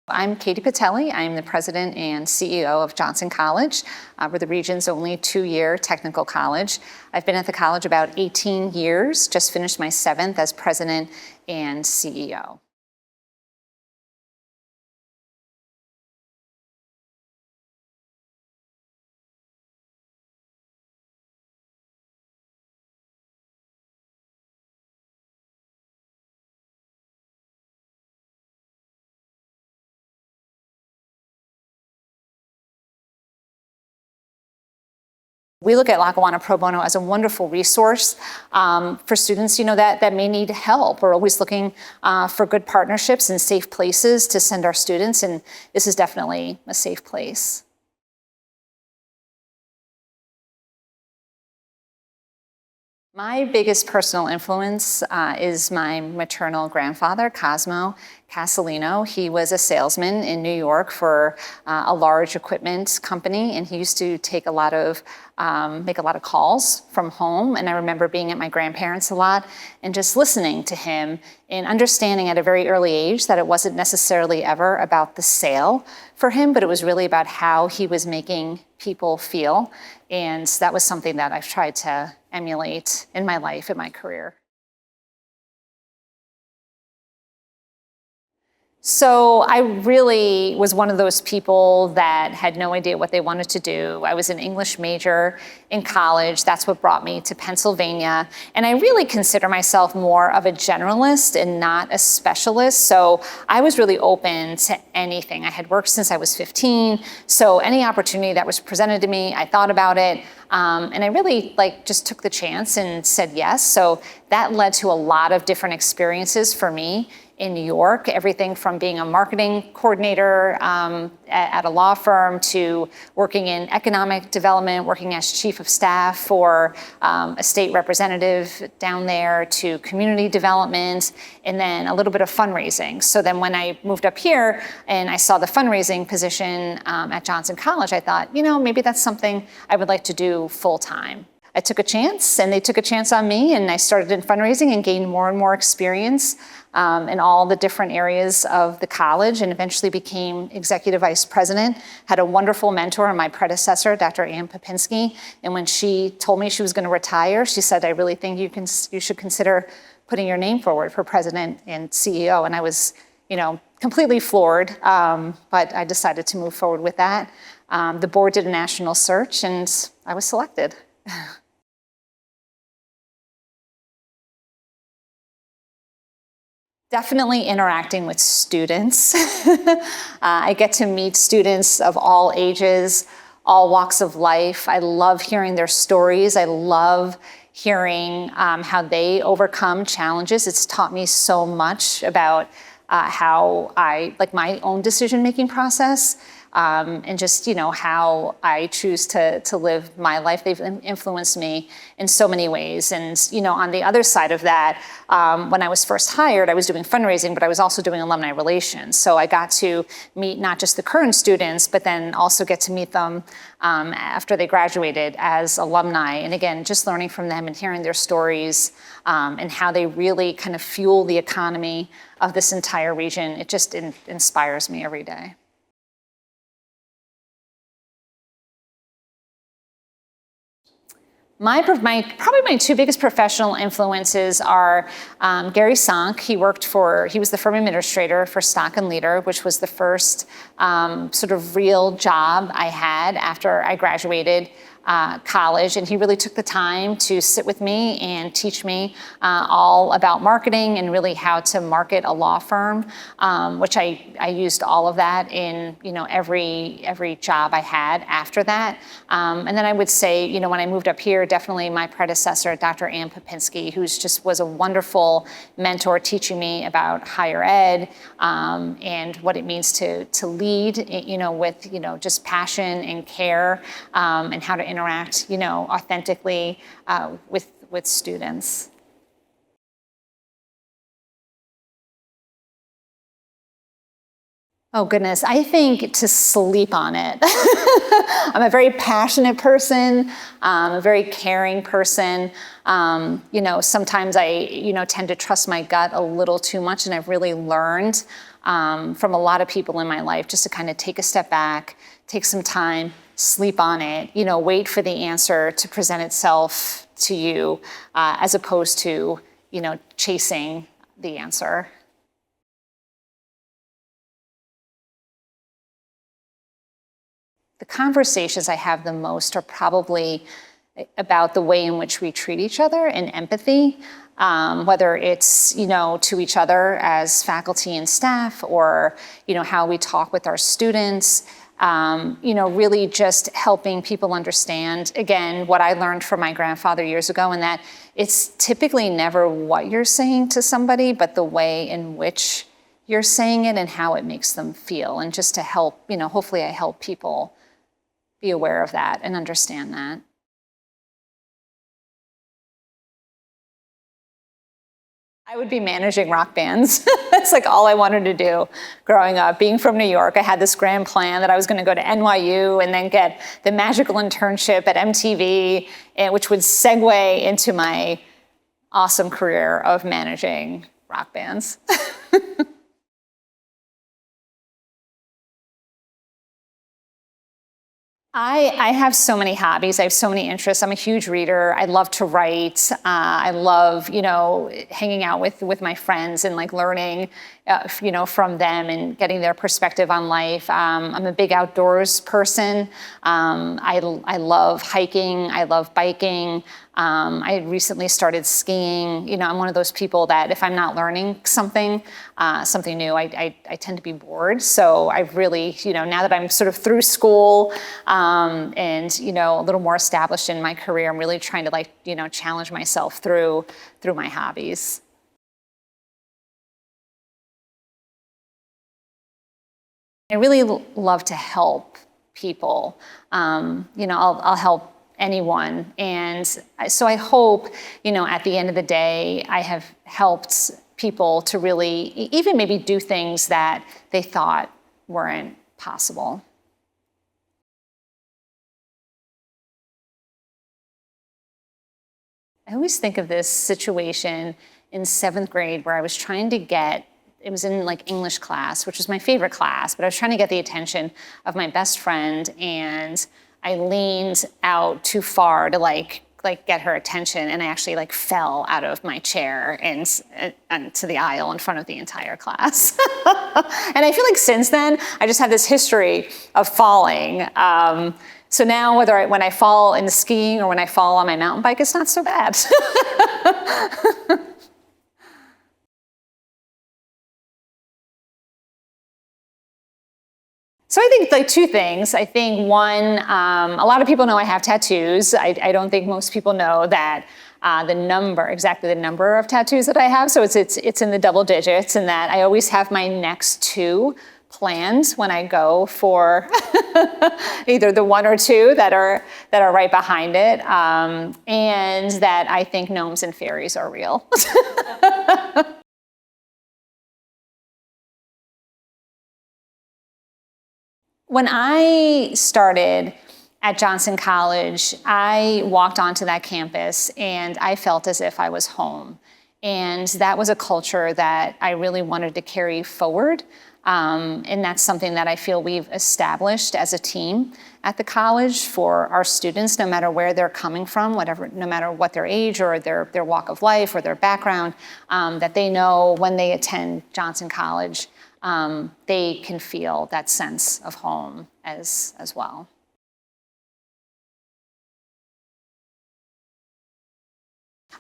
I'm Katie Pitelli. I'm the president and CEO of Johnson College. We're the region's only two-year technical college. I've been at the college about 18 years, just finished my 7th as president and CEO. We look at Lackawanna Pro Bono as a wonderful resource for students, that may need help. We're always looking for good partnerships and safe places to send our students, and this is definitely a safe place. My biggest personal influence is my maternal grandfather, Cosmo Casalino. He was a salesman in New York for a large equipment company, and he used to take make a lot of calls from home. And I remember being at my grandparents' a lot and just listening to him and understanding at a very early age that it wasn't necessarily ever about the sale for him, but it was really about how he was making people feel. And that was something that I've tried to emulate in my life, in my career. So I really was one of those people that had no idea what they wanted to do. I was an English major in college. That's what brought me to Pennsylvania. And I really consider myself more of a generalist and not a specialist. So I was really open to anything. I had worked since I was 15. So any opportunity that was presented to me, I thought about it. And I really just took the chance and said yes. So that led to a lot of different experiences for me in New York, everything from being a marketing coordinator at a law firm to working in economic development, working as chief of staff for a state representative down there, to community development, and then a little bit of fundraising. So then when I moved up here and I saw the fundraising position at Johnson College, I thought, maybe that's something I would like to do full time. I took a chance, and they took a chance on me, and I started in fundraising and gained more and more experience in all the different areas of the college, and eventually became executive vice president. Had a wonderful mentor in my predecessor, Dr. Ann Popinski, and when she told me she was going to retire, she said, "I really think you should consider putting your name forward for president and CEO." And I was, completely floored, but I decided to move forward with that. The board did a national search, and I was selected. Definitely interacting with students. I get to meet students of all ages, all walks of life. I love hearing their stories. I love hearing how they overcome challenges. It's taught me so much about how my own decision-making process. And just, how I choose to live my life. They've influenced me in so many ways. And, on the other side of that, when I was first hired, I was doing fundraising, but I was also doing alumni relations. So I got to meet not just the current students, but then also get to meet them after they graduated as alumni. And again, just learning from them and hearing their stories and how they really kind of fuel the economy of this entire region. It just inspires me every day. Probably my two biggest professional influences are Gary Sonk. He was the firm administrator for Stock and Leader, which was the first sort of real job I had after I graduated college, and he really took the time to sit with me and teach me all about marketing and really how to market a law firm, which I used all of that in every job I had after that. And then I would say, when I moved up here, definitely my predecessor, Dr. Ann Popinski, who was a wonderful mentor, teaching me about higher ed and what it means to lead, with just passion and care, and how to interact, authentically with students. Oh goodness, I think to sleep on it. I'm a very passionate person, a very caring person. Sometimes I, tend to trust my gut a little too much, and I've really learned from a lot of people in my life, just to kind of take a step back, take some time, sleep on it, wait for the answer to present itself to you, as opposed to, chasing the answer. The conversations I have the most are probably about the way in which we treat each other and empathy, whether it's, to each other as faculty and staff, or, how we talk with our students, really just helping people understand, again, what I learned from my grandfather years ago, and that it's typically never what you're saying to somebody, but the way in which you're saying it and how it makes them feel. And just to help, hopefully I help people be aware of that and understand that. I would be managing rock bands. That's like all I wanted to do growing up. Being from New York, I had this grand plan that I was going to go to NYU and then get the magical internship at MTV, which would segue into my awesome career of managing rock bands. I have so many hobbies. I have so many interests. I'm a huge reader. I love to write. I love, hanging out with my friends and like learning, from them and getting their perspective on life. I'm a big outdoors person. I love hiking. I love biking. I recently started skiing. I'm one of those people that if I'm not learning something new, I tend to be bored. So I've really, now that I'm sort of through school, and, a little more established in my career, I'm really trying to challenge myself through my hobbies. I really love to help people. I'll help anyone. And so I hope, at the end of the day, I have helped people to really even maybe do things that they thought weren't possible. I always think of this situation in 7th grade where I was trying to it was in like English class, which was my favorite class, but I was trying to get the attention of my best friend, and I leaned out too far to like get her attention, and I actually fell out of my chair and to the aisle in front of the entire class. And I feel like since then, I just have this history of falling. So now when I fall in the skiing or when I fall on my mountain bike, it's not so bad. So I think two things. I think one, a lot of people know I have tattoos. I don't think most people know that exactly the number of tattoos that I have. So it's in the double digits, and that I always have my next 2 planned when I go for either the 1 or 2 that are right behind it, and that I think gnomes and fairies are real. When I started at Johnson College, I walked onto that campus and I felt as if I was home. And that was a culture that I really wanted to carry forward. And that's something that I feel we've established as a team at the college for our students, no matter where they're coming from, no matter what their age or their walk of life or their background, that they know when they attend Johnson College, they can feel that sense of home as well.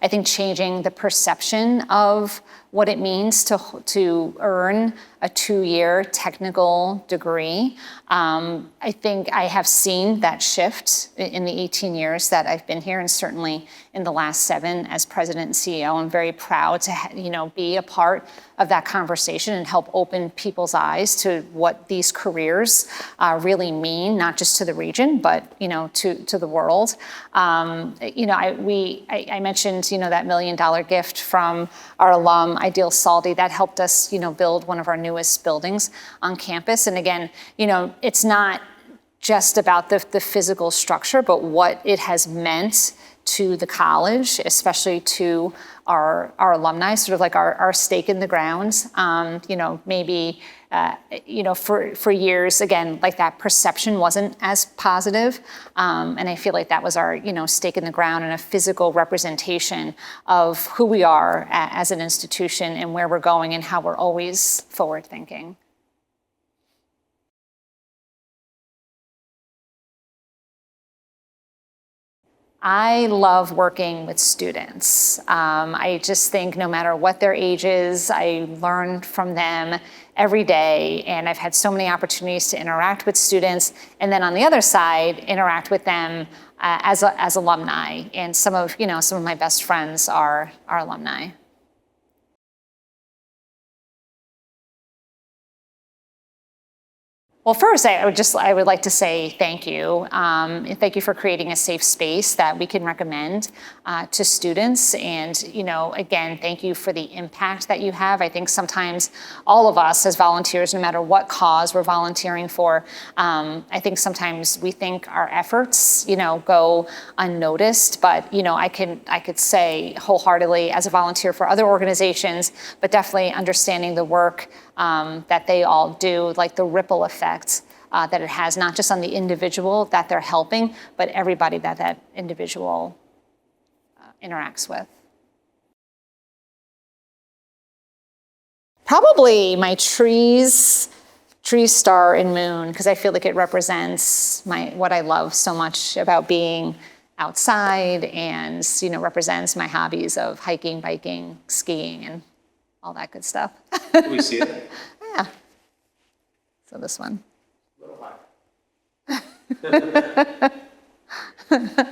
I think changing the perception of what it means to earn a 2-year technical degree. I think I have seen that shift in the 18 years that I've been here, and certainly in the last 7 as president and CEO. I'm very proud to be a part of that conversation and help open people's eyes to what these careers really mean, not just to the region, but to the world. I mentioned that $1 million gift from our alum Ideal Saldi that helped us build one of our newest buildings on campus. And again, it's not just about the physical structure, but what it has meant to the college, especially to our alumni, sort of like our stake in the ground. Maybe for years, again, like that perception wasn't as positive. And I feel like that was our, stake in the ground and a physical representation of who we are as an institution and where we're going and how we're always forward thinking. I love working with students. I just think no matter what their age is, I learn from them every day, and I've had so many opportunities to interact with students, and then on the other side, interact with them as alumni. And some of my best friends are alumni. Well, first, I would like to say thank you. Thank you for creating a safe space that we can recommend to students. And, again, thank you for the impact that you have. I think sometimes all of us as volunteers, no matter what cause we're volunteering for, I think sometimes we think our efforts, go unnoticed. But, I could say wholeheartedly as a volunteer for other organizations, but definitely understanding the work that they all do, like the ripple effect that it has, not just on the individual that they're helping, but everybody that individual interacts with. Probably my trees, star, and moon, because I feel like it represents what I love so much about being outside and, represents my hobbies of hiking, biking, skiing, and all that good stuff. Can we see it? Yeah. So this one. A little high.